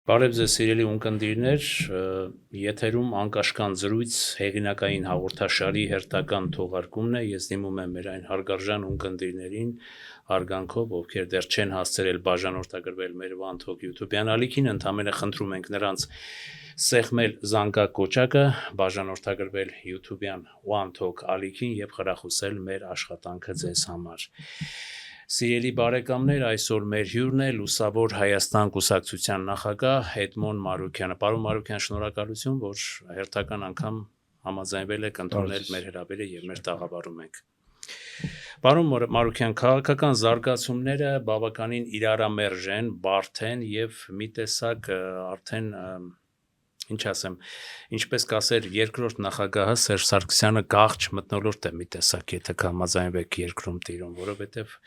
Բարև ձեզ սիրելի ունկնդիրներ, եթերում անկաշկան զրույց հեղինակային հաղորդաշարի հերթական թողարկումն է, ես դիմում եմ մեր այն հարգարժան ունկնդիրներին հարգանքով, ովքեր դեռ չեն հասցրել բաժանորդագրվել մեր One Talk YouTube-յան ալիքին, ընդամենը խնդրում ենք նրանց սեղմել զանգակ կոճակը, բաժանորդագրվել YouTube-յան One Talk ալիքին եւ խրախուսել մեր աշխատանքը ձեզ համար։ Սիրելի բարեկամներ, այսօր մեր հյուրն է Լուսավոր Հայաստան կուսակցության նախագահ Էդմոն Մարուքյանը։ Պարոն Մարուքյան, շնորհակալություն, որ հերթական անգամ համաձայնվել եք ընդունել մեր հրավերը եւ մեր տաղավարում եք։ Պարոն Մարուքյան, քաղաքական զարգացումները բավականին իրարամերժ են, բարդ են եւ մի տեսակ արդեն ինչ ասեմ, ինչպես կասեր երկրորդ նախագահը Սերժ Սարգսյանը գաղջ մթնոլորտ է մի տեսակ, եթե կհամաձայնվեք երկրում տիրում, որովհետև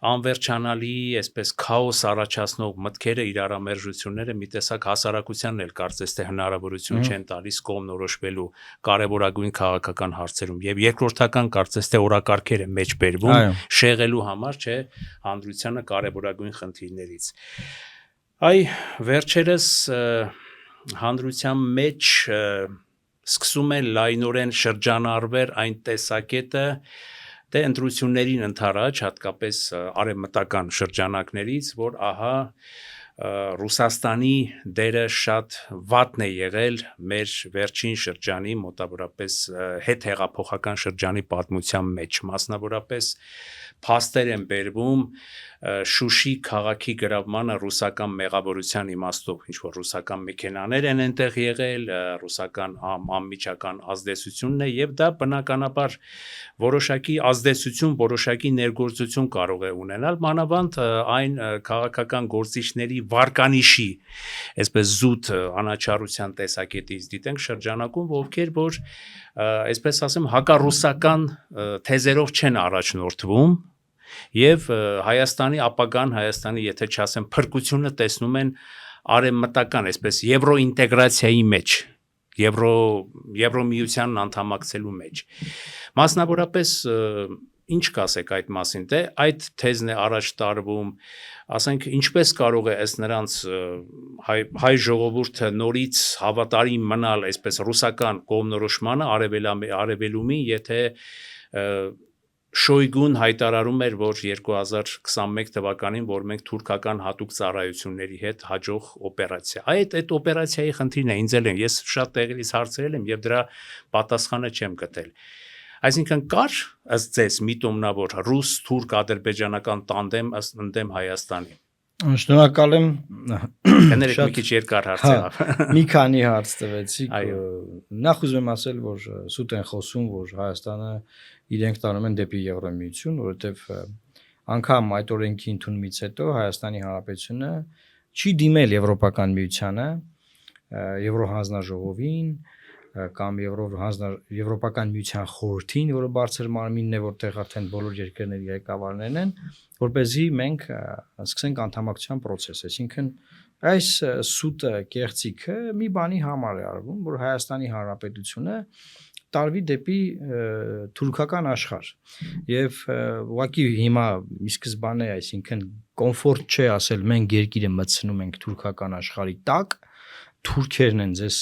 անվերջանալի, այսպես քաոս առաջացնող մտքերը, իրարամերժությունները մի տեսակ հասարակությանն էլ կարծես թե հնարավորություն չեն տալիս կողմնորոշվելու կարևորագույն քաղաքական հարցերում եւ երկրորդական կարծես թե օրակարգեր է մեջ բերվում շեղելու համար, չէ, հանրությանը կարևորագույն խնդիրներից։ Վերջերս հանրության մեջ սկսում է լայնորեն շրջանառվել այն տեսակետը, թե ընտրություններին ընդառաջ, հատկապես արևմտական շրջանակներից, որ ահա Ռուսաստանի դերը շատ վատն է եղել մեր վերջին շրջանի, մոտավորապես հետհեղափոխական շրջանի պատմության մեջ, մասնավորապես փաստեր են բերվում Շուշի քաղաքի գրավմանը ռուսական մեղավորության իմաստով, ինչ որ ռուսական մեքենաներ են այնտեղ եղել, ռուսական անմիջական ազդեցությունն է եւ դա բնականաբար որոշակի ազդեցություն, որոշակի ներգործություն կարող է ունենալ, մանավանդ այն քաղաքական գործիչների վարկանիշի, այսպես զուտ անաչառության տեսակետից դիտենք շրջանակում, ովքեր որ այսպես ասեմ հակառուսական թեզերով չեն առաջնորդվում եւ Հայաստանի ապագան, Հայաստանի, եթե չասեմ, փրկությունը տեսնում են արևմտական, այսպես եվրոինտեգրացիայի մեջ, Եվրոմիությանն անդամակցելու մեջ։ Մասնավորապես ինչ կասեք այդ մասին, թե այդ թեզն է առաջ տարվում, ասենք ինչպես կարող է ըստ նրանց հայ ժողովուրդը նորից հավատարիմ մնալ այսպես ռուսական կողմնորոշմանը արևելումին, եթե Շոյգուն հայտարարում էր, որ 2021 թվականին, որ մենք թուրքական հատուկ ծառայությունների հետ հաջող օպերացիա։ Այդ օպերացիայի խնդիրն է, ինձ էլ են, ես շատ տեղից հարցրել եմ եւ դրա պատասխանը չեմ գտել։ Այսինքն կար ըստ ձեզ միտումնավոր ռուս-թուրք-ադրբեջանական տանդեմ ըստ ընդդեմ Հայաստանի։ Շնորհակալ եմ։ Կներեք մի քիչ երկար հարց եղավ։ Մի քանի հարց տվեցիք։ Նախ ուզում եմ ասել, որ սուտ են խոսում, որ Հայաստանը իրենք տանում են դեպի Եվրոմիություն, որովհետև անգամ այդ օրենքի ընդունումից հետո Հայաստանի Հանրապետությունը չի դիմել Եվրոպական միությանը, Եվրոհանձնաժողովին կամ Եվրոպական միության խորհրդին, որը բարձր մարմինն է, որտեղ արդեն բոլոր երկրների ղեկավարներն են, որպեսզի մենք սկսենք անդամակցության process, այսինքն այս սուտը կեղծիքը մի բանի համար է արվում, որ Հայաստանի Հանրապետությունը տարվի դեպի թուրքական աշխարհ եւ ուղղակի հիմա ի սկզբանե, այսինքն կոմֆորտ չէ ասել մենք երկիրը մտցնում ենք թուրքական աշխարհի տակ, թուրքերն են ձեզ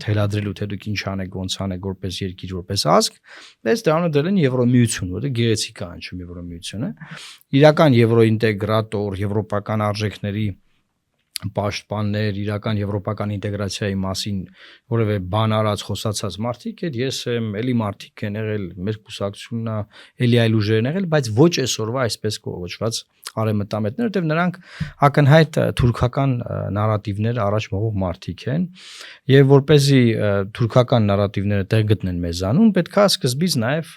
թելադրելու թե դուք ինչ անեք, ոնց անեք որպես երկիր, որպես ազգ, դες դրանով դել են Եվրոմիություն, որը գեղեցիկ է անջում Եվրոմիությունը, իրական եվրոինտեգրատոր, եվրոպական արժեքների պաշտպաններ, իրական եվրոպական ինտեգրացիայի մասին որևէ բան արած խոսացած մարդիկ, ես եմ, էլի մարդիկ են եղել, մեր կուսակցությունն է, էլի այլ ուժեր են եղել, բայց ոչ այսօրվա այսպես կոչված արևմտամետներ, որտեղ նրանք ակնհայտ թուրքական նարատիվներ առաջ մղող մարդիկ են, եւ որպեսզի թուրքական նարատիվները տեղ գտնեն մեզանում, պետք է սկզբից նաեւ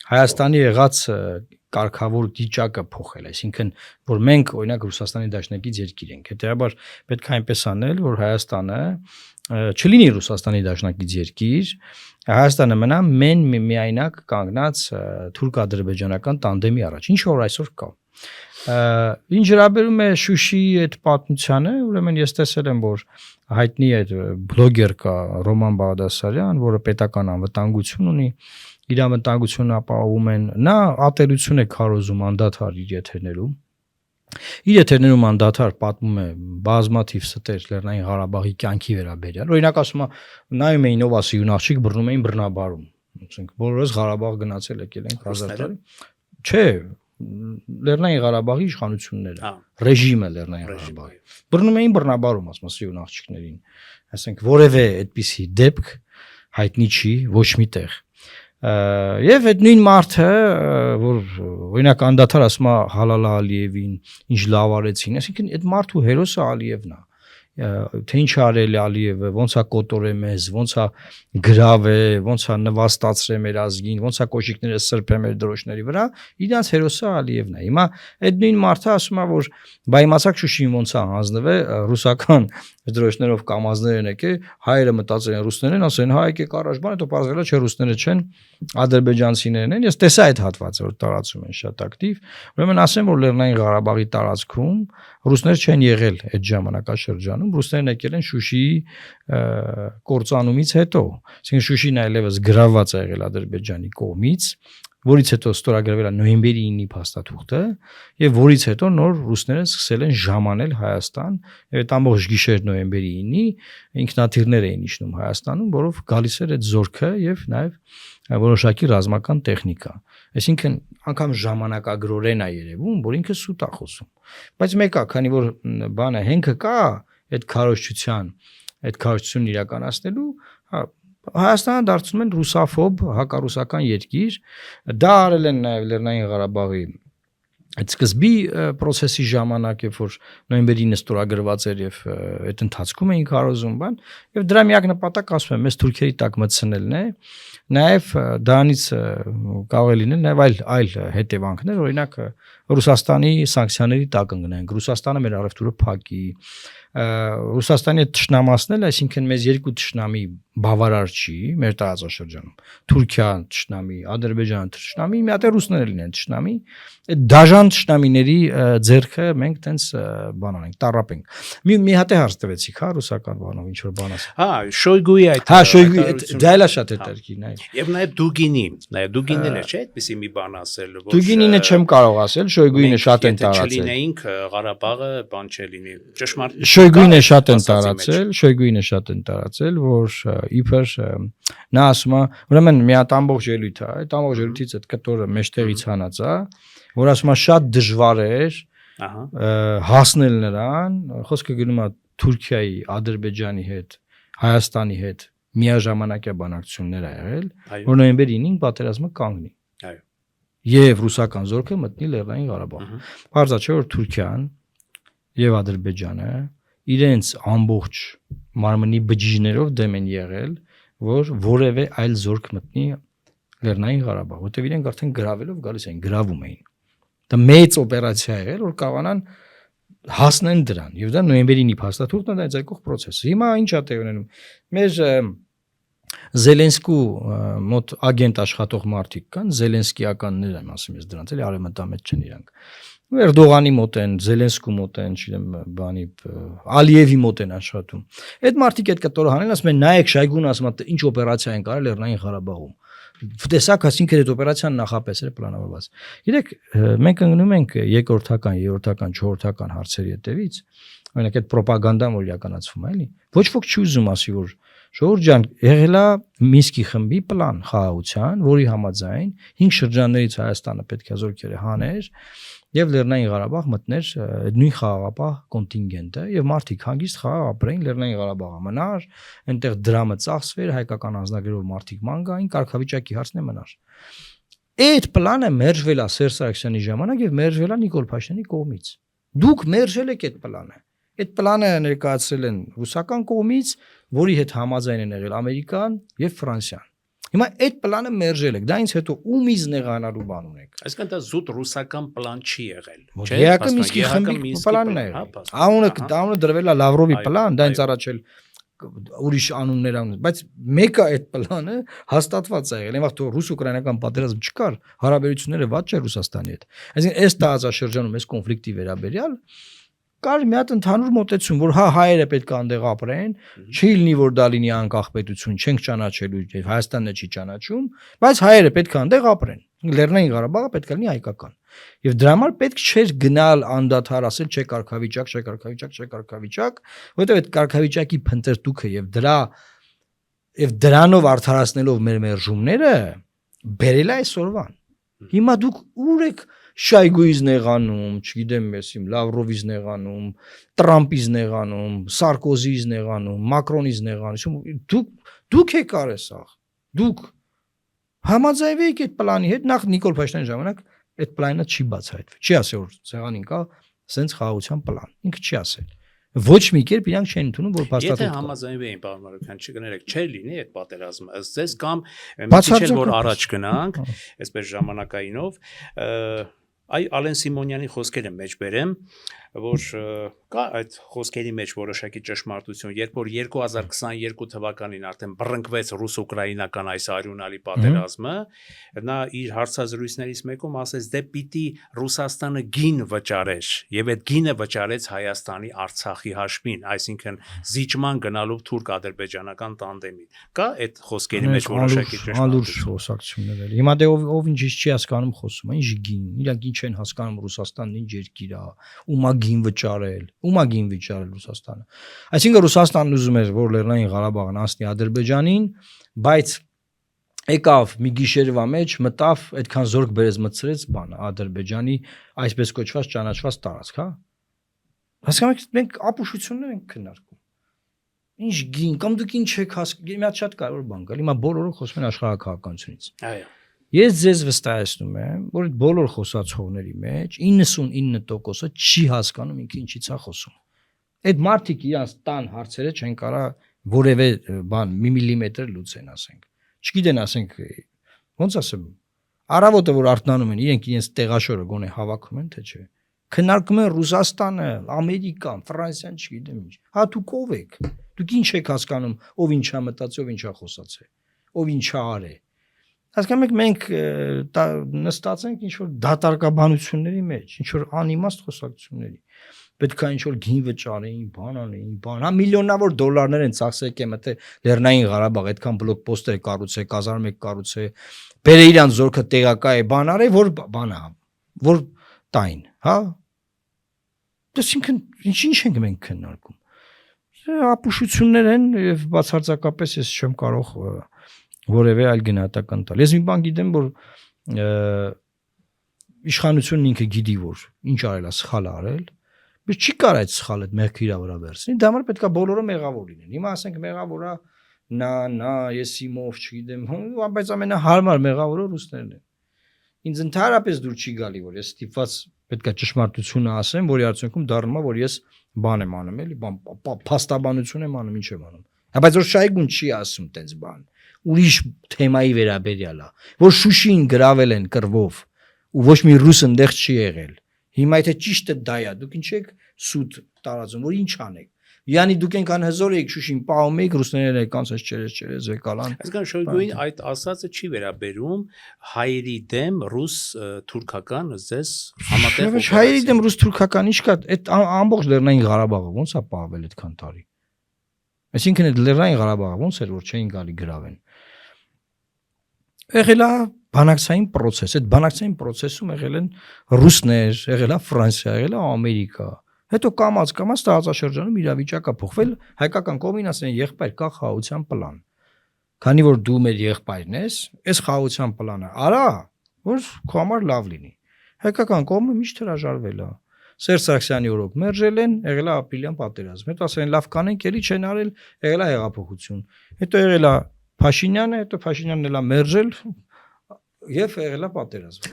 Հայաստանի եղած կարգավոր վիճակը փոխել, այսինքն որ մենք օրինակ Ռուսաստանի Դաշնակից երկիր ենք, հետեւաբար պետք է այնպես անել, որ Հայաստանը չլինի Ռուսաստանի Դաշնակից երկիր, Հայաստանը մնա միայնակ կանգնած թուրք-ադրբեջանական տանդեմի առաջ, ինչ որ այսօր կա։ Ինչ հրաբերում է Շուշիի այդ պատմությանը, ուրեմն ես տեսել եմ, որ հայտնի այդ բլոգեր կա Ռոման Բաղդասարյան, որը պետական անվտանգություն ունի, իր անվտանգությունը ապահովում են, նա ատելություն է քարոզում անդադար իր եթերներում, Իր եթերներում անդադար պատմում է բազմաթիվ ստեր Լեռնային Ղարաբաղի կյանքի վերաբերյալ։ Օրինակ ասում է նայում էին ով ասի յուն աղջիկ բռնում էին բռնաբարում։ Ասենք բոլորս Ղարաբաղ գնացել եկել ենք 1000 տարի։ Չէ, Լեռնային Ղարաբաղի իշխանությունները, ռեժիմը Լեռնային Ղարաբաղի։ Բռնում էին բռնաբարում, ասում ասի յուն աղջիկներին։ Ասենք որևէ այդպիսի դեպք հայտնի չի ոչ մի տեղ։ Եվ այդ նույն մարդը, որ օրինակ անդադար ասում է Հալալա Ալիևին, ինչ լավ արեցին, այսինքն այդ մարդու հերոսը Ալիևն է, թե ինչ արել է Ալիևը, ոնց է կոտորել մեզ, ոնց է գրավել, ոնց է նվաստացրել մեր ազգին, ոնց է կոշիկները սրբել մեր դրոշների վրա, իրանց հերոսը Ալիևն է։ Հիմա այդ նույն մարդը ասում է, որ բայ իմացակ Շուշին ոնց է հանձնվել ռուսական դրոշներով կամազներ են եկել, հայերը մտածել են ռուսներն են, ասեն հա եկեք առաջ բան, հետո պարզվել է չէ ռուսները չեն, ադրբեջանցիներն են։ Ես տեսա այդ հատվածը, որ տարածում են շատ ակտիվ։ Ուրեմն ասեմ, որ Լեռնային Ղարաբաղի տարածքում ռուսներ չեն եղել այդ ժամանակաշրջանում, ռուսներն եկել են Շուշիի կործանումից հետո։ Այսինքն Շուշին այլևս գրաված է եղել Ադրբեջանի կողմից, որից հետո ստորագրվել է նոյեմբերի 9-ի փաստաթուղթը եւ որից հետո նոր ռուսները սկսել են ժամանել Հայաստան եւ այդ ամբողջ գիշեր նոյեմբերի 9-ի ինքնաթիռներ էին իջնում Հայաստանում, որով գալիս էր այդ զորքը եւ նաեւ որոշակի ռազմական տեխնիկա։ Այսինքն անգամ ժամանակագրորեն է երևում, որ ինքը սուտ է խոսում։ Բայց մեկը, քանի որ բանը հենքը կա այդ քարոզչությունն իրականացնելու, Հայաստանը դարձնում են ռուսաֆոբ հակառուսական երկիր, դա արել են նաև Լեռնային Ղարաբաղի այդ սկզբի process-ի ժամանակ, երբ որ նոյեմբերի 9-ը ստորագրված էր եւ այդ ընթացքում էին քարոզում բան, եւ դրա միակ նպատակը ասում եմ, մեզ թուրքերի տակ մտցնելն է, նաեւ դրանից կարող է լինել նաեւ այլ հետևանքներ, օրինակ Ռուսաստանի սանկցիաների տակ ընկնենք, Ռուսաստանը մեր առևտուրը փակի, Ռուսաստանի թշնամացնել, այսինքն մեզ երկու թշնամի բավարար չի մեր տարածաշրջանում։ Թուրքիան թշնամի, Ադրբեջանը թշնամի, մի հատ է ռուսները լինեն թշնամի, այդ դաժան թշնամիների ձեռքը մենք տենց բան անենք, տառապենք։ Մի հատ է հարց տվեցիք, հա, ռուսական բանով ինչ որ բան ասա։ Հա, Շոյգուի այդ։ Հա, Շոյգուի դա էլ է շատ հետաքրքիր, այ։ Եվ նաև Դուգինին է, չէ՞, այդպեսի մի բան ասել, որ Դուգինինը չեմ կարող ասել, Շոյգուինը շատ են տարածել։ Չլինեինք Ղարաբաղը, բան չլինի։ Ճշմարիտ։ Շոյգուինը շատ են տարածել, որ իբր նա ասում է, ուրեմն մի հատ ամբողջ ելույթ է, այդ ամբողջ ելույթից այդ կտորը մեջտեղից հանած է, որ ասում է շատ դժվար էր հասնել նրան, խոսքը գնում է Թուրքիայի, Ադրբեջանի հետ, Հայաստանի հետ միաժամանակյա բանակցություններ ա եղել, որ նոյեմբերի 9-ին պատերազմը կանգնի։ Այո։ Եվ ռուսական զորքը մտնի Լեռնային Ղարաբաղ։ Բարձա չէ որ Թուրքիան եւ Ադրբեջանը իրենց ամբողջ մարմնի բջիջներով դեմ են եղել, որ որևէ այլ զորք մտնի Լեռնային Ղարաբաղ, որտեղ իրենք արդեն գրավելով գալիս էին, գրավում էին։ Դա մեծ օպերացիա եղել, որ կարողանան հասնեն դրան։ Եվ դա նոյեմբերի 9-ի փաստաթուղթն է, դա ցայկող process։ Հիմա ինչ է տեղ ունենում։ Մեր Զելենսկու մոտ ագենտ աշխատող մարդիկ կան, Զելենսկիականներ եմ ասում ես դրանց, էլի արևմտամետ չեն իրանք։ Էրդողանի մոտ են, Զելենսկու մոտ են, չգիտեմ, բանի Ալիևի մոտ են աշխատում։ Այդ մարդիկ այդ կտորը հանեն, ասում են նայեք Շայգուն ասում է ինչ օպերացիա են կարել Լեռնային Ղարաբաղում։ Տեսակ ասինքն այդ օպերացիան նախապես էր պլանավորված։ Գիտեք, մենք ընկնում ենք երկրորդական, երրորդական, չորրորդական հարցերի հետևից, օրինակ այդ ռոպագանդան որ իրականացվում է, էլի։ Ոչ ոք չի ուզում ասի որ Ժողովուրդ ջան, եղել է Մինսկի խմբի պլան խաղաղության, որի համաձայն 5 շրջաններից Հայաստանը պետք է զորքերը հաներ եւ Լեռնային Ղարաբաղ մտներ նույն խաղաղապահ կոնտինգենտը եւ մարդիկ հանգիստ խաղաղ ապրեին Լեռնային Ղարաբաղը մնար, այնտեղ դրամը ծախսվեր, հայկական անձնագրերով մարդիկ ման գային, կարգավիճակի հարցն է մնար։ Այդ պլանը մերժվել է Սերժ Սարգսյանի ժամանակ եւ մերժվել է Նիկոլ Փաշինյանի կողմից։ Դուք մերժել եք այդ պլանը։ Այդ պլանը ներկայացրել են ռուսական կողմից, որի հետ համաձայն են եղել Ամերիկան եւ Ֆրանսիան։ Հիմա այդ պլանը մերժել եք, դա ինձ հետո ումից նեղանալու բան ունեք։ Այսինքն դա զուտ ռուսական պլան չի եղել, չէ՞։ Եհակը Մինսկի խմբի պլանն է եղել։ Անունը դրվել է Լավրովի պլան, դա ինձ առաջել ուրիշ անուններ անուն, բայց մեկը այդ պլանը հաստատված է եղել։ Այնվաղ ռուս-ուկրաինական պատերազմ չկար, հարաբերությունները վատ չէ Ռուսաստանի հետ։ Այսինքն այս տարածաշրջանում այս կոնֆլիկտի վերաբերյալ կար մի հատ ընդհանուր մոտեցում, որ հա հայերը պետք է այնտեղ ապրեն, չի լինի որ դա լինի անկախ պետություն, չենք ճանաչելու, Հայաստանն է չի ճանաչում, բայց հայերը պետք է այնտեղ ապրեն։ Լեռնային Ղարաբաղը պետք է լինի հայկական։ Եվ դրա համար պետք չէր գնալ անդադար ասել չէ կարգավիճակ, որովհետև այդ կարգավիճակի փնտրտուքը եւ դրանով արդարացնելով մեր մերժումները բերել է այսօրվան։ Հիմա դուք ուր եք Շայգուից նեղանում, չգիտեմ, եսիմ Լավրովից նեղանում, Տրամպից նեղանում, Սարկոզից նեղանում, Մակրոնից նեղանում։ Դուք եք արել սա։ Դուք համաձայնվեք այդ պլանի հետ, նախ Նիկոլ Փաշինյանի ժամանակ այդ պլանը չի բացահայտվել։ Չի ասել որ ցեղանին կա սենց խաղաղության պլան։ Ինքը չի ասել։ Ոչ մի կերպ իրանք չեն ընդունում որ փաստաթղթ։ Եթե համաձայնվեին պարոն Մարուկյան, չկներեք, չէր լինի այդ պատերազմը։ Ըստ ձեզ կամ մի քիչ էլ որ առաջ գնանք, այսպես ժամանակայինով, այ Ալեն Սիմոնյանի խոսքերը մեջ բերեմ, որ կա այդ խոսքերի մեջ որոշակի ճշմարտություն, երբ որ 2022 թվականին արդեն բռնկվեց ռուս-ուկրաինական այս արյունալի պատերազմը, նա իր հարցազրույցներից մեկում ասեց, դե պիտի Ռուսաստանը գին վճարեր, եւ այդ գինը վճարեց Հայաստանի Արցախի հաշվին, այսինքն զիջման գնալով թուրք-ադրբեջանական տանդեմին։ Կա այդ խոսքերի մեջ որոշակի ճշմարտություն։ Հիմա դե ով ինչ չի հասկանում խոսում, ինչ գին, իրանք ինչ են հասկանում Ռուսաստանն ինչ երկիր է, ումա գին վճարել Ռուսաստանը։ Այսինքն Ռուսաստանն ուզում էր որ Լեռնային Ղարաբաղն անցնի Ադրբեջանին, բայց եկավ մի գիշերվա մեջ մտավ այդքան զորք բերեց մտցրեց բանը Ադրբեջանի այսպես կոչված ճանաչված տարածք, հա։ Հասկանում եք մենք ապուշություններ ենք քննարկում։ Ինչ գին, կամ դուք ինչ եք հասկանում, մի հատ շատ կարևոր բան կա, հիմա բոլորը խոսում են աշխարհակահաղականությունից։ Այո։ Ես ձեզ վստահեցնում եմ, որ այդ բոլոր խոսացողների մեջ 99%-ը չի հասկանում ինքը ինչից է խոսում։ Այդ մարդիկ իրանց տան հարցերը չեն կարա որևէ բան մի միլիմետր լուծեն, ասենք։ Չգիտեն, ասենք, ոնց ասեմ, առավոտը որ արթնանում են, իրենց տեղաշորը գոնե հավաքում են, թե չէ։ Քննարկում են Ռուսաստանը, Ամերիկան, Ֆրանսիան, չգիտեմ ինչ։ Հա դուք ով եք։ Դուք ինչ եք հասկանում, ով ինչա մտածի, ով ինչա խոսացել, ով ինչա արել։ Հասկանում եք մենք նստած ենք ինչ որ դատարկաբանությունների մեջ, ինչ որ անիմաստ խոսակցությունների։ Պետք է ինչ որ գին վճարեին, բան անեին, բան, հա միլիոնավոր դոլարներ են ծախսել կեմը թե Լեռնային Ղարաբաղ, այդքան բլոկպոստեր կառուցել, կազարմ եք կառուցել, բերե իրանց զորքը տեղակա է բան արել, որ բանա, որ տային, հա։ Այսինքն ինչ ենք մենք քննարկում։ Ապուշություններ են եւ բացարձակապես ես չեմ կարող որևէ այլ գնահատական տալ։ Ես մի բան գիտեմ, որ իշխանությունն ինքը գիտի, որ ինչ արել է, սխալ արել, բայց չի կարող այդ սխալը մեղքի իր վրա վերցնել։ Դա համար պետք է բոլորը մեղավոր լինեն։ Հիմա ասենք մեղավորը նա, ես իմով չգիտեմ, բայց ամենահարմար մեղավորը ռուսներն են։ Ինձ ընդհանրապես դուր չի գալի, որ ես ստիպված պետք է ճշմարտությունը ասեմ, որի արդյունքում դառնում է, որ ես բան եմ անում, էլի, փաստաբանություն եմ անում, ինչ եմ անում։ Բայց որ Շայգուն չի ասում տենց բան, ուրիշ թեմայի վերաբերյալ է, որ Շուշին գրավել են կռվով ու ոչ մի ռուս այնտեղ չի եղել։ Հիմա եթե ճիշտը դա է, դուք ինչ եք սուտ տարածում, որ ինչ անեք։ Յանի դուք այնքան հզոր եք Շուշին պահում եք, ռուսներն եկան ցած չերես եկալան։ Այսինքն Շոյգուին այդ ասածը չի վերաբերում հայերի դեմ ռուս թուրքական զես համատեղ։ Հայերի դեմ ռուս թուրքական ինչ կա, այդ ամբողջ Լեռնային Ղարաբաղը ոնց է պահվել այդքան տարի։ Այսինքն այդ Լեռնային Ղարաբաղը ոնց էր որ չէին գալի գրավեն։ Եղել է բանակցային process, այդ բանակցային process-ում եղել են ռուսներ, եղել է Ֆրանսիա, եղել է Ամերիկա։ Հետո կամած տարածաշրջանում իրավիճակը փոխվել, հայկական կողմին ասեն եղբայր կա խաղաղության պլան։ Քանի որ դու մեր եղբայրն ես, այս խաղաղության պլանը արա, որ քո համար լավ լինի։ Հայկական կողմը միշտ հրաժարվել է։ Սերժ Սարգսյանի օրոք մերժել են, եղել է ապրիլյան պատերազմ։ Հետո ասել են լավ կանենք, էլի չեն արել, եղել է հեղափոխություն։ Հետո եղել է Փաշինյանը, հետո Փաշինյանն էլա մերժել եւ եղել է պատերազմ։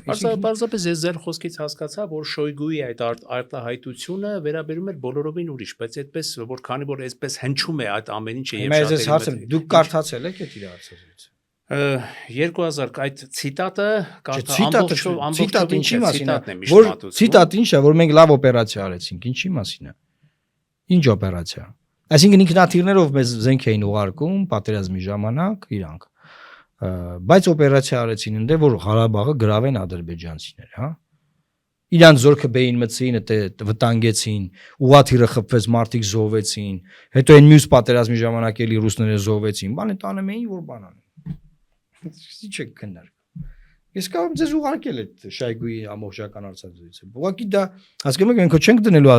Պարզապես ես ձեր խոսքից հասկացա, որ Շոյգուի այդ արտահայտությունը վերաբերում էր բոլորովին ուրիշ, բայց այդպես որ քանի որ այսպես հնչում է այդ ամեն ինչը եւ շատերը դուք կարդացել եք այդ իր հարցերից։ 2000 այդ ցիտատը ցիտատը ինչի մասին է, որ ցիտատը ինչ է, որ մենք լավ օպերացիա արեցինք, ինչի մասին է։ Ինչ օպերացիա։ Այսինքն ինքնաթիռներով մեզ զենք էին ուղարկում պատերազմի ժամանակ իրանք, բայց օպերացիա արեցին ընդ որ Ղարաբաղը գրավեն ադրբեջանցիներ, հա։ Իրանց զորքը բեին մցին, վտանգեցին, ուղաթիռը խփվեց, մարդիկ զոհվեցին, հետո այն մյուս պատերազմի ժամանակ էլի ռուսները զոհվեցին, բանը տանում էին որ բան անեն։ Ինչ եք քննարկում։ Ես կարող եմ ձեզ ուղարկել այդ Շայգուի ամբողջական արձագանքը։ Ուղղակի դա հասկանում եք, մենք չենք դնելու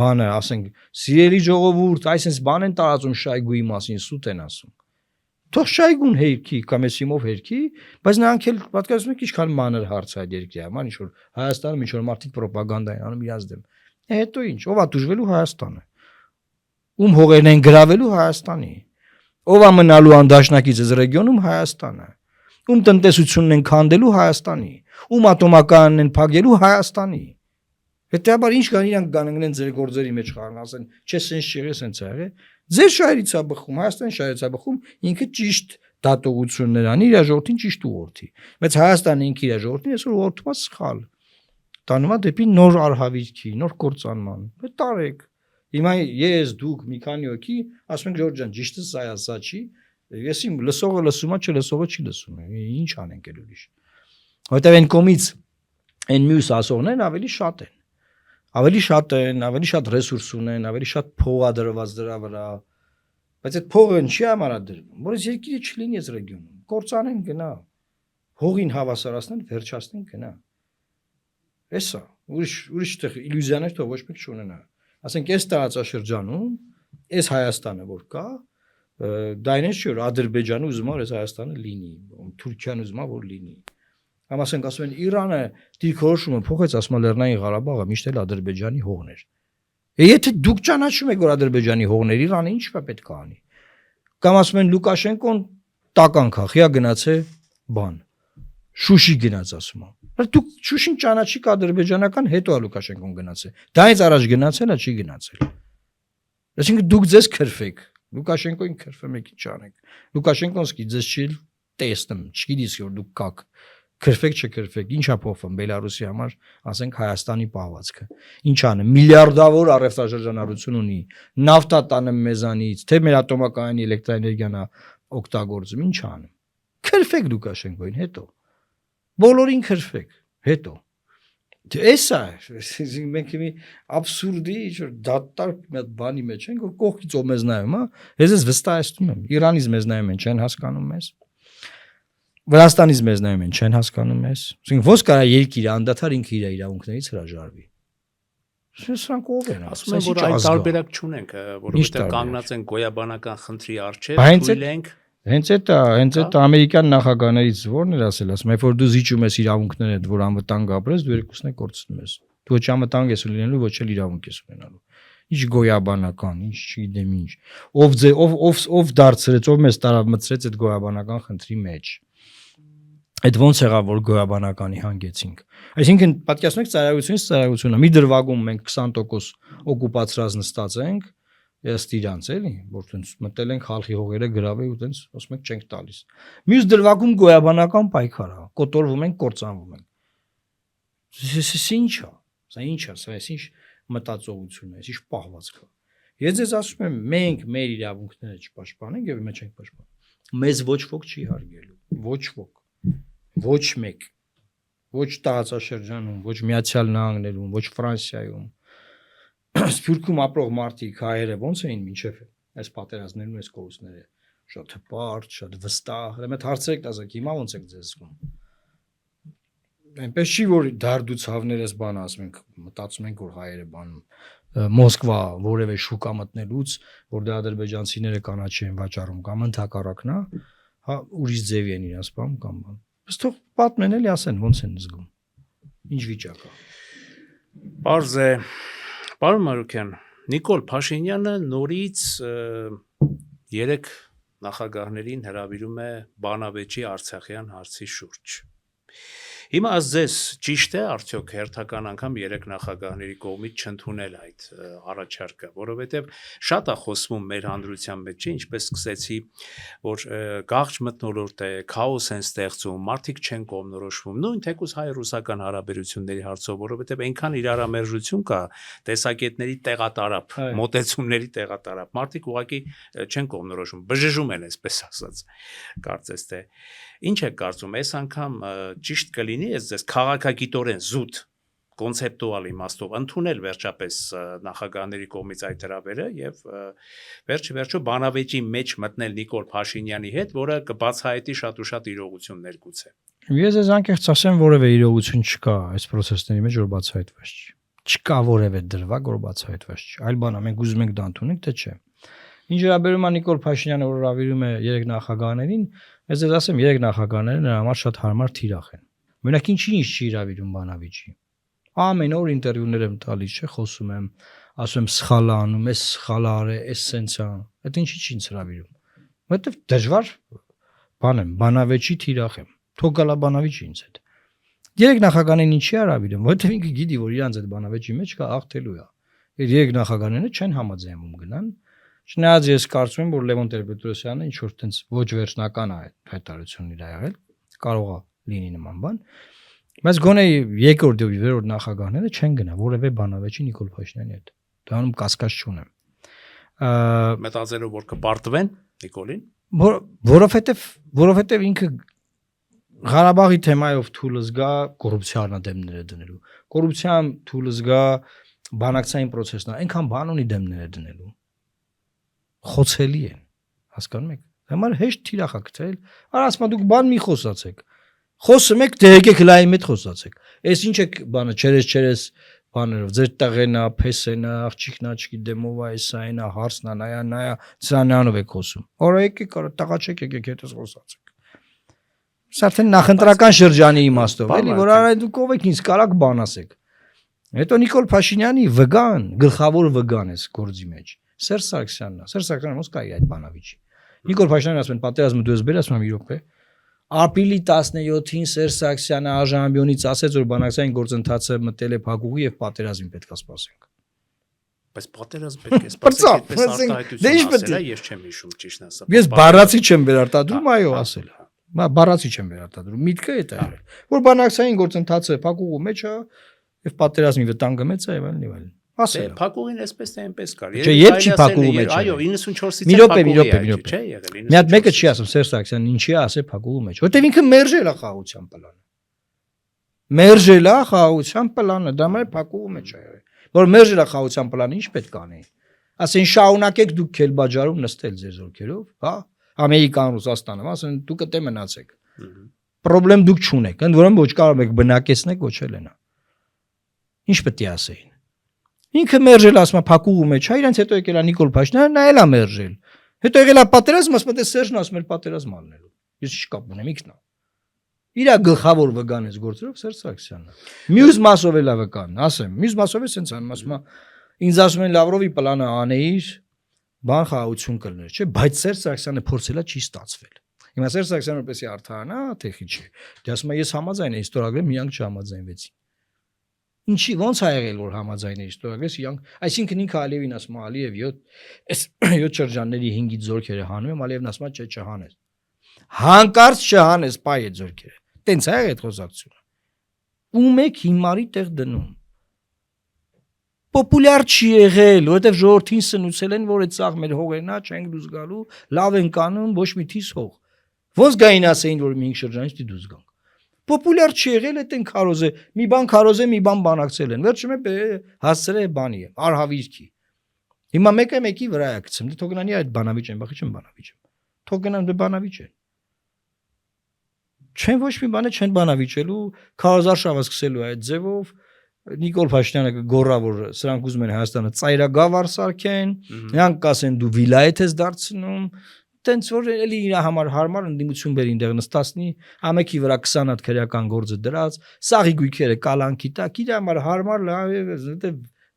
բանը, ասենք, սիրելի ժողովուրդ, այսպես բան են տարածում Շայգուի մասին, սուտ են ասում։ Թող Շայգուն հերքի, Կամեսիմով հերքի, բայց նրանք էլ պատկերացնում եք ինչքան մանր հարց է այդ երկրի համար, ինչ որ Հայաստանում ինչ որ մարդիկ ռոպագանդա են անում իրաց դեմ։ Հետո ինչ, ով է դժվելու Հայաստանը։ Ում հողերն են գրավելու Հայաստանի։ Ով է մնալու անդաշնակից այս ռեգիոնում Հայաստանը։ Ում տնտեսությունն են քանդելու Հայաստանի, ում ատոմականն են փակելու Հայաստանի։ Հետեւաբար ինչ կան իրանք գաննեն ձեր գործերի մեջ խառն ասեն, չէ, սենց չեղե, սենց է եղե։ Ձեր շահերից է բխում, Հայաստանի շահերից է բխում, ինքը ճիշտ դատողություններ անի, իր ժողովրդին ճիշտ ուղղորդի։ Բայց Հայաստանը ինքը իր ժողովրդին այսօր ուղղորդում է սխալ։ Տանում է դեպի նոր արհավիրքի, նոր կործանման։ Տարեք։ Հիմա ես դուք մի քանի հոգի ասում ենք Ժորժ ջան, ճիշտը սա է, սա չի։ Ես իմ լսողը լսում է, չլսողը չի լսում։ Ինչ անենք էլ ուրիշ։ Որտեւ այն կոմից այն մյուս ասողներն ավելի շատ են։ Ավելի շատ ռեսուրս ունեն, ավելի շատ փող է դրված դրա վրա։ Բայց այդ փողը ինչի համար է դրվում։ Որից երկիրը չլինի այս ռեգիոնում։ Կործանեն գնա։ Հողին հավասարացնեն, վերջացնեն գնա։ Էսա, ուրիշ տեղ իլյուզիաներ թող ոչ մեկ չունենա։ Ասենք այս տարածաշրջանում, այս Հայաստանը որ կա, դա այնպես չէ որ Ադրբեջանը ուզում է այս Հայաստանը լինի, Թուրքիան ուզում է որ լինի։ Կամ ասենք ասում են Իրանը դիրքորոշումը փոխեց, ասում է Լեռնային Ղարաբաղը միշտ էլ Ադրբեջանի հողն էր։ Եթե դուք ճանաչում եք որ Ադրբեջանի հողն էր, Իրանը ինչ պետք է անի։ Կամ ասում են Լուկաշենկոն տական քաղաքիա գնաց է բան։ Շուշի գնաց ասում է։ Բայց դուք Շուշին ճանաչիք ադրբեջանական, հետո է Լուկաշենկոն գնացել։ Դայից առաջ գնացել է, չի գնացել։ Այսինքն դուք ձեզ քրֆեք։ Լուկաշենկոին քրֆեմ եք ինչ անեք։ Լուկաշենկոն սկի ձեզ չի տեսնում, չգիտես որ դուք կաք։ Քրֆեք չքրֆեք, ինչա փոխվում Բելարուսի համար, ասենք Հայաստանի պահվածքը։ Ինչ անը, միլիարդավոր առևտրաշրջանառություն ունի, նավթա տանը մեզանից, թե մեր ատոմակայանի էլեկտրաէներգիան է օգտագործում, ինչ անում։ Քրֆեք Լուկաշենկոին, հետո։ Բոլորին քրֆեք, հետո։ Էսա, մենք մի абսուրդի, ինչ-որ դատարկ մի հատ բանի մեջ ենք, որ կողքից ով մեզ նայում, հա։ Ես վստահեցնում եմ, Իրանից մեզ նայում են, չեն հասկանում մեզ։ Վրաստանից մեզ նայում են, չեն հասկանում մեզ։ Ասենք ո՞ս կարա երկիրը անդադար ինքը իր իրավունքներից հրաժարվի։ Սրանք ով են, ասում են որ այն տարբերակ չունենք, որովհետև կանգնած են գոյաբանական խնդրի առջև, թույլ ենք։ Հենց այդ ամերիկյան նախագահներից ո՞րն էր ասել, ասում է, որ դու զիջում ես իրավունքներդ, որ անվտանգ ապրես, դու երկուսն եք կորցնում ես։ Դու ոչ անվտանգ ես լինելու, ոչ էլ իրավունք ես ունենալու։ Ինչ գոյաբանական, ինչ չգիտեմ ինչ։ Ով դարձրեց, ով մեզ տարավ մտցրեց այդ գոյաբանական խնդրի մեջ։ Այդ ոնց եղավ որ գոյաբանականի հանգեցինք։ Այսինքն պատկերացնում եք ծայրահեղությունից մի դրվագում մենք 20% օկուպացրած նստած ենք, ըստ իրանց էլի, որ տենց մտել ենք խալխի հողերը գրավել ու տենց ասում եք չենք տալիս։ Մյուս դրվագում գոյաբանական պայքար է, կոտորվում ենք, կործանվում ենք։ Սա ինչ է, սա ինչ մտածողություն է, ինչ պահվածք է։ Ես ձեզ ասում եմ, մենք մեր իրավունքները չպաշտպանենք եւ մենք չենք պաշտպանում։ Մեզ ոչ ոք չի հարգելու, ոչ ոք։ Ոչ մեկ, ոչ տարածաշրջանում, ոչ Միացյալ Նահանգներում, ոչ Ֆրանսիայում։ Սփյուռքում ապրող մարդիկ հայերը ոնց էին մինչև այս պատերազմներն ու այս կորուստները, շատ հպարտ, շատ վստահ։ Այդ հարցերը տասեք, հիմա ոնց եք ձեզ զգում։ Այնպես չի որ դարդու ցավներս բան ասում ենք, մտածում ենք որ հայերը բանում Մոսկվա որևէ շուկա մտնելուց, որ դա ադրբեջանցիները կանաչի են վաճառում կամ ընդհակառակն է, հա ուրիշ ձևի են իրաց բան կամ բան։ Բայց թող պատմեն էլի ասեն ոնց են զգում։ Ինչ վիճակ է։ Պարզ է, պարոն Մարուկյան, Նիկոլ Փաշինյանը նորից 3 նախագահներին հրավիրում է բանավեճի Արցախյան հարցի շուրջ։ Հիմա ասես ճիշտ է արդյոք հերթական անգամ 3 նախագահների կողմից չընդունել այդ առաջարկը, որովհետև շատ է խոսվում մեր հանրության մեջ, ինչպես սկսեցի, որ գաղջ մթնոլորտ է, քաոս են ստեղծում, մարդիկ չեն կողմնորոշվում, նույն թեկուզ հայ-ռուսական հարաբերությունների հարցով, որովհետև այնքան իրարամերժություն կա, տեսակետների տեղատարապ, մոտեցումների տեղատարապ, մարդիկ ուղղակի չեն կողմնորոշվում, բժժում են, այսպես ասած, կարծես թե ինչ եք կարծում, այս անգամ ճիշտ կլինի ես ձեզ քաղաքագիտորեն զուտ կոնցեպտուալ իմաստով ընդունել վերջապես նախագահների կողմից այդ հրավերը եւ վերջը բանավեճի մեջ մտնել Նիկոլ Փաշինյանի հետ, որը կբացահայտի շատ ու շատ իրողություններ գուցե։ Ես ես անկեղծ ասեմ, որևէ իրողություն չկա այս process-ների մեջ, որ բացահայտված չի։ Չկա որևէ դրվագ, որ բացահայտված չի։ Այլ բան է, մենք ուզում ենք դա ընդունենք, թե չէ։ Ինչ վերաբերում է Նիկոլ Փաշինյանը, որ հրավիրում է 3 նախագահներին, ես ես ասեմ 3 նախագահները նրա համար շատ հարմար թիրախ են։ Մենակ ինչի չի հրավիրում Բանավիճի։ Ամեն օր ինտերվյուներ եմ տալիս, չէ, խոսում եմ, ասում եմ սխալ անում, էս սխալ արե, էս սենց ա։ Այդ ինչի չի ինձ հրավիրում։ Որովհետև դժվար բան եմ, Բանավիճի թիրախ եմ։ Թող գալա Բանավիճի ինձ հետ։ 3 նախագահներին ինչի հրավիրում, որովհետև ինքը գիտի, որ իրանց այդ Բանավիճի մեջ կա աղթելու է։ Այդ 3 նախագահները չեն համաձայնում գնան։ Չնայած ես կարծում եմ, որ Լևոն Տեր-Պետրոսյանը ինչ որ տենց ոչ վերջնական է հայտարարությունն իր եղել, կարող է լինի նման բան, բայց գոնե երկրորդ եւ երրորդ նախագահները չեն գնա որևէ Բանավեճի Նիկոլ Փաշինյանի հետ։ Դրանում կասկած չունեմ։ Մտածելով որ կպարտվեն Նիկոլին, որովհետեւ ինքը Ղարաբաղի թեմայով թուլը զգա կոռուպցիա դեմները դնելու։ Կոռուպցիան թուլը զգա բանակցային process-ն, այնքան բան ունի դեմները դնելու։ Խոցելի են, հասկանում եք։ Համար հեշտ թիրախ է գտել։ Արա ասма դուք բան մի խոսացեք։ Խոսում եք, դե եկեք լայի մեծ խոսացեք։ Էս ինչ է բանը, չերես բաներով, ձեր տղենա, փեսենա, աղջիկնա, չգիտեմ ով է, էսա այնա, հարցնա, նայա, սրանյանով եք խոսում։ Օրա եկեք, տղա չեք, եկեք հետս խոսացեք։ Սա արդեն նախընտրական շրջանի իմաստով, էլի, որ արա դուք ով եք ինձ կարակ բան ասեք։ Հետո Նիկոլ Փաշինյանի վգան, գլխավոր վգան էս գործի մեջ։ Սերժ Սարգսյանն է։ Սերժ Սարգսյանը ոնց կա իր այդ Բանավիճի։ Նիկոլ Փաշինյանն ասում են պատերազմը դու ես բեր, ասում եմ իրոք է։ Ապրիլի 17-ին Սերժ Սարգսյանը Աժամբյոնից ասեց, որ բանակցային գործընթացը մտել է փակուղի եւ պատերազմին պետք է սպասենք։ Բայց պատերազմ պետք է սպասենք, այդպես արտահայտություն ասելա, ես չեմ հիշում ճիշտ ասած։ Ես բառացի չեմ վերարտադրում, այո, ասել է։ Բառացի չեմ վերարտադրում։ Միտքը է դա եղել, որ բանակցային գործընթացը փակուղու մեջ է եւ պատերազմի վտանգը մեծ է եւ այլն եւ այլն։ Ասել։ Փակուղին էսպես թե այնպես կար։ Չէ, երբ չի փակուղու մեջ։ Այո, 94-ից փակուղի չէ եղել։ Մի հատ մեկը չի ասում Սերժ Սարգսյանն ինչի է ասել փակուղու մեջ, որտեվ ինքը մերժել է խաղաղության պլանը։ Մերժել է խաղաղության պլանը, դա մայ փակուղու մեջ է եղել։ Որ մերժել է խաղաղության պլանը, ինչ պետք անի։ Ասեն շարունակեք դուք Քելբաջարում նստել ձեր զորքերով, հա, Ամերիկան, Ռուսաստանը, ասեն դուք դե մնացեք։ Պրոբլեմ դուք չունեք, ընդ որում ոչ կարող եք բնակեցնեք, ոչ էլ ենա։ Ինչ պետք է ասեին։ Ինքը մերժել ասում է փակուղու մեջ, հա իրանց հետո եկել է Նիկոլ Փաշինյանը, նա էլ է մերժել։ Հետո եկել է պատերազմ, ասում է դե Սերժն ասում էր պատերազմ անելու։ Ես ինչ կապ ունեմ, ինքն է։ Իրա գլխավոր վգան էս գործերով Սերժ Սարգսյանն է։ Մյուս մասով էլ է վգան, ասեմ, մյուս մասով է սենց անում, ասում է ինձ ասում են Լավրովի պլանը անեիր, բան խաղաղություն կլներ, չէ, բայց Սերժ Սարգսյանը փորձելա չի ստացվել։ Հիմա Սերժ Սարգսյանը որպեսի արդարանա, թեխի չէ։ Դե ասում է ես համաձայն եմ ստորագրեմ, միանք չհամաձայնվեցին։ Ինչի ոնց ա եղել որ համաձայն է ստորագրես, իրանք, այսինքն ինքը Ալիևին ասում է Ալիև 7 շրջանների 5-ից զորքերը հանում եմ, Ալիևն ասում է չէ չհանես։ Հանկարծ չհանես, բայ է զորքերը։ Տենց ա եղել այդ խոսակցությունը։ Ում եք հիմարի տեղ դնում։ Պոպուլյար չի եղել, որովհետև ժողովրդին սնուցել են, որ այդ սաղ մեր հողերն է, չենք դուրս գալու, լավ են կանում, ոչ մի թիս հող։ Ոնց գային ասեին, որ մի 5 շրջանից դի դուրս գանք։ Պոպուլյար չի եղել, այդ են քարոզե, մի բան քարոզե, մի բան բանակցել են։ Վերջում է հասցրել է բանի է, արհավիրքի։ Հիմա մեկը մեկի վրա է գցում, դե թող գնանի այդ Բանավիճ են, բախի չեմ Բանավիճ եմ։ Թող գնան դե Բանավիճ են։ Չեն ոչ մի բանը չեն Բանավիճելու, քարոզարշավը սկսելու է այդ ձևով։ Նիկոլ Փաշինյանը կգոռա, որ սրանք ուզում են Հայաստանը ծայրագավառ սարքեն, նրանք կասեն դու վիլայեթ ես դարձնում, տենց որ էլի իր համար հարմար ընդդիմություն բերին դեղ նստածնի, ամեքի վրա 20 հատ քրեական գործը դրած, սաղի գույքերը կալանքի տակ, իր համար հարմար լավ է,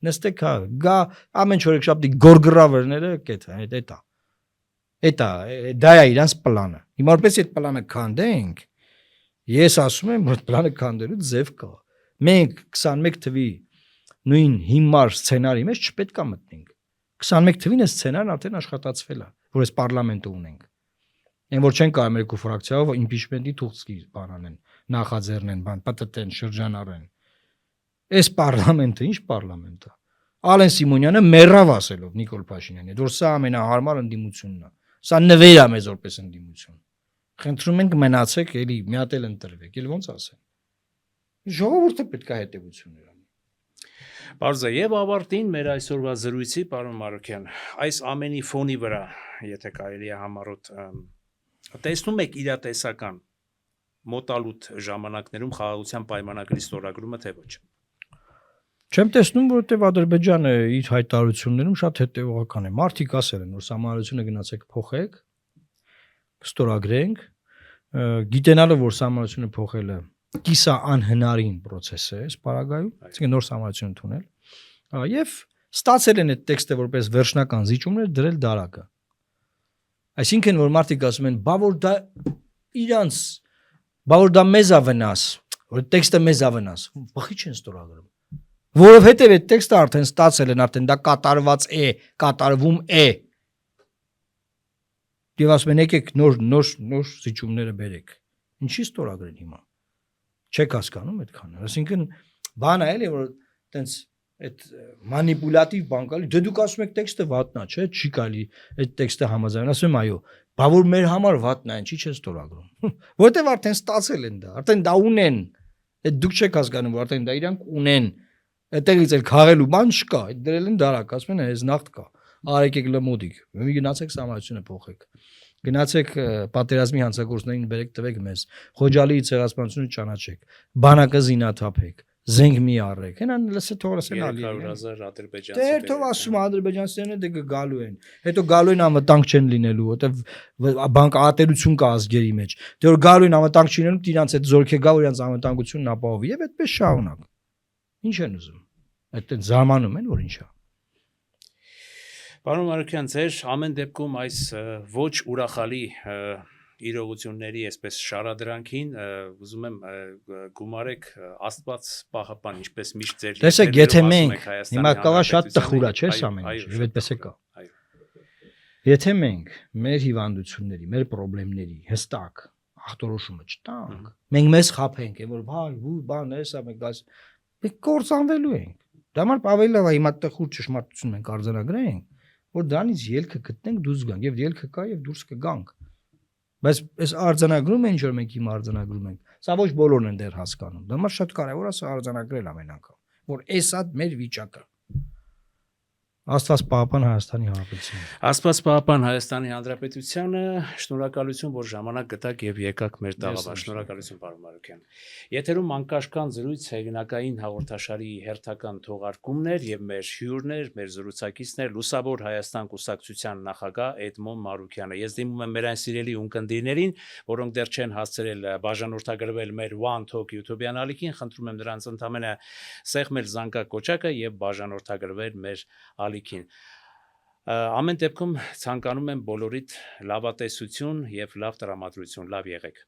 նստեք հա, գա ամեն չորեքշաբթի գորգրավերները կետա։ Էտա, դա է իրանց պլանը։ Հիմա որպես այդ պլանը քանդենք, ես ասում եմ, որ պլանը քանդելու ձև կա։ Մենք 21 թվի նույն հիմար սցենարի մեջ չպետք է մտնենք։ 21 թվին այս սցենարն արդեն աշխատացվել է, որ այս պարլամենտը ունենք։ Այն որ չեն կարող երկու ֆրակցիայով իմպիչմենտի թուղթի բան անեն, նախաձեռնեն, բան պատտեն, շրջանառեն։ Այս պարլամենտը ինչ պարլամենտ է։ Ալեն Սիմոնյանը մեռավ ասելով Նիկոլ Փաշինյանի, որ սա ամենահարմար ընդդիմությունն է։ Սա նվեր է մեզ որպես ընդդիմություն։ Խնդրում ենք մնացեք, էլի մի հատ էլ ընտրվեք, էլ ոնց ասեն։ Ժողովուրդը պետք է հետևություններ անի։ Բարձր եւ ավարտին մեր այսօրվա զրույցի, պարոն Մարուկյան, այս ամենի ֆոնի վրա, եթե կարելի է համառոտ տեսնում եք իրատեսական մոտալուտ ժամանակներում խաղաղության պայմանագրի ստորագրումը թե ոչ։ Չեմ տեսնում, որովհետև Ադրբեջանը իր հայտարարություններում շատ հետևողական է։ Մարդիկ ասել են, որ սահմանությունը գնացեք փոխեք, ստորագրենք, գիտենալով որ սահմանությունը փոխելը կիսա անհնարին process է, սպարագայում, այսինքն նոր սահմանություն ընդունել, եւ ստացել են այդ տեքստը որպես վերջնական զիջումներ դրել դարակը։ Այսինքն որ մարդիկ ասում են, բա որ դա մեզ է վնաս, որ տեքստը մեզ է վնաս, բախի չեն ստորագրում։ Որովհետև այդ տեքստը արդեն ստացել են, արդեն դա կատարված է, կատարվում է։ Եվ ասում են եկեք նոր զիջումները բերեք։ Ինչի ստորագրեն հիմա։ Չեք հասկանում այդքանը։ Այսինքն բան է էլի որ տենց այդ մանիպուլատիվ բան կալի, դե դուք ասում եք տեքստը վատնա, չէ՞, չի կարելի այդ տեքստը համաձայն, ասում եմ այո, բա որ մեր համար վատնա, ինչի՞ չեն ստորագրում։ Որովհետև արդեն ստացել են դա, արդեն դա ունեն։ Այդ դուք չեք հասկանում, որ արդեն դա իրանք ունեն։ Այդտեղից էլ քաղելու բան չկա, այդ դրել են դարակ, ասում են այս նախտ կա։ Արեք եք լմոդիկ, մի գնացեք սահմանությունը փոխեք։ Գնացեք պատերազմի հանցագործներին բերեք տվեք մեզ։ Խոջալիի ցեղասպանությունը ճանաչեք։ Բանակը զինաթափեք։ Զենք մի առեք։ Հենան լսե թողրասեն ալի։ 300,000 ադրբեջանցի։ Դե թող ասում ադրբեջանցիներն դե գալու են։ Հետո գալու են անվտանգ չեն լինելու, որտեվ բանկ ատելություն կա ազգերի մեջ։ Դե որ գալու են անվտանգ չլինելու, իրանց այդ զորքը գա, որ իրանց անվտանգությունն ապահովի եւ այդպես շարունակ։ Ինչ են ուզում։ Այդ զարմանում են, որ ինչա։ Պարոն Մարուկյան, ձեր ամեն դեպքում այս ոչ ուրախալի իրողությունների այսպես շարադրանքին ուզում եմ գումարեք Աստված պահապան, ինչպես միշտ ձեր Տեսեք, եթե մենք հիմա կավա շատ տխուր է, չէ՞, ամեն ինչ, եւ այդպես է կա։ Եթե մենք մեր հիվանդությունների, մեր խնդիրների հստակ ախտորոշումը չտանք, մենք մեզ խափենք, որ բան էսա մենք գաս մենք կործանվելու ենք։ Դա համար ավելի լավ է հիմա տխուր ճշմարտություն մենք արձանագրենք, որ դրանից ելքը գտնենք դուրս գանք եւ ելքը կա եւ դուրս կգանք։ Բայց այս արձանագրումը ինչ որ մենք հիմա արձանագրում ենք, սա ոչ բոլորն են դեռ հասկանում։ Դա համար շատ կարեւոր է սա արձանագրել ամեն անգամ, որ էսա մեր վիճակը։ Աստված պահապան Հայաստանի Հանրապետությանը։ Աստված պահապան Հայաստանի Հանրապետությանը, շնորհակալություն, որ ժամանակ գտաք եւ եկաք մեր տաղավար։ Շնորհակալություն, պարոն Մարուկյան։ Եթերում անկաշկան զրույց հեղինակային հաղորդաշարի հերթական թողարկումներ եւ մեր հյուրներ, մեր զրուցակիցներ Լուսավոր Հայաստան կուսակցության նախագահ Էդմոն Մարուկյանը։ Ես դիմում եմ մեր այն սիրելի ունկնդիրներին, որոնք դեռ չեն հասցրել բաժանորդագրվել մեր One Talk YouTube-յան ալիքին, խնդրում եմ նրանց ընդամենը սեղմել զանգակոճակը եւ բաժանորդագրվել մեր ալիքին։ Ամեն դեպքում ցանկանում եմ բոլորիդ լավատեսություն եւ լավ տրամադրություն, լավ եղեք։